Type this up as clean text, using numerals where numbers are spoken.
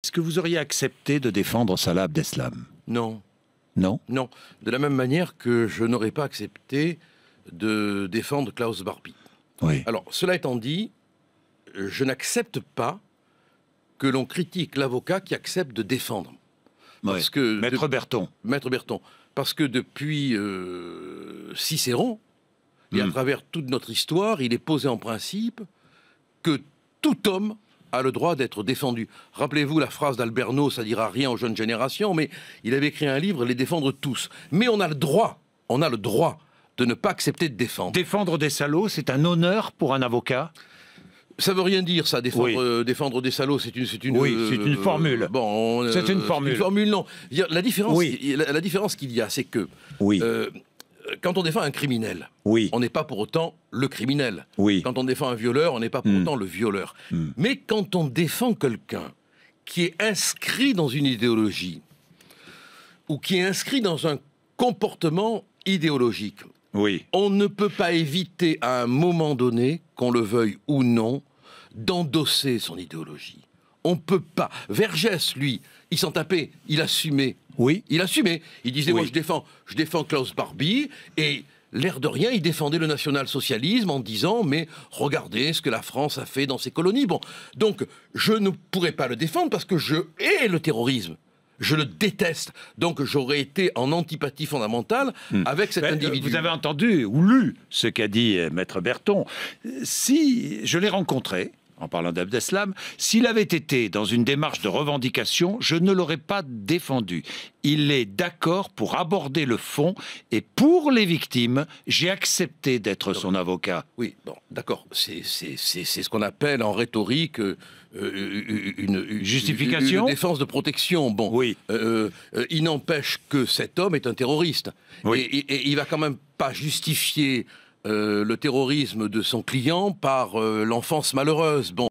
Est-ce que vous auriez accepté de défendre Salah Abdeslam? Non. Non? Non. De la même manière que je n'aurais pas accepté de défendre Klaus Barbie. Oui. Alors, cela étant dit, je n'accepte pas que l'on critique l'avocat qui accepte de défendre. Parce Ouais. que Maître Berton. Maître Berton. Parce que depuis Cicéron, et à travers toute notre histoire, il est posé en principe que tout homme a le droit d'être défendu. Rappelez-vous la phrase d'Alberno, ça dira rien aux jeunes générations, mais il avait écrit un livre, Les défendre tous. Mais on a le droit de ne pas accepter de défendre. Défendre des salauds, c'est un honneur pour un avocat? Ça veut rien dire, ça, défendre, Oui. défendre des salauds, c'est une formule. Bon, C'est une formule. Une formule, non. La différence, Oui. la différence qu'il y a, c'est que Oui. quand on défend un criminel, Oui. on n'est pas pour autant le criminel. Oui. Quand on défend un violeur, on n'est pas pour autant le violeur. Mais quand on défend quelqu'un qui est inscrit dans une idéologie, ou qui est inscrit dans un comportement idéologique, Oui. on ne peut pas éviter à un moment donné, qu'on le veuille ou non, d'endosser son idéologie. On ne peut pas. Vergès, lui, il s'en tapait, il assumait. Oui. Il assumait. Il disait, Oui. moi je défends Klaus Barbie, et l'air de rien, il défendait le national-socialisme en disant, mais regardez ce que la France a fait dans ses colonies. Bon, donc je ne pourrais pas le défendre parce que je hais le terrorisme. Je le déteste. Donc j'aurais été en antipathie fondamentale avec cet individu. Vous avez entendu ou lu ce qu'a dit Maître Berton. Si je l'ai rencontré, en parlant d'Abdeslam, s'il avait été dans une démarche de revendication, je ne l'aurais pas défendu. Il est d'accord pour aborder le fond et pour les victimes, j'ai accepté d'être son avocat. Oui, bon, d'accord. C'est ce qu'on appelle en rhétorique une justification, une défense de protection. Bon, oui. Il n'empêche que cet homme est un terroriste. Oui. Et il va quand même pas justifier le terrorisme de son client par l'enfance malheureuse. Bon.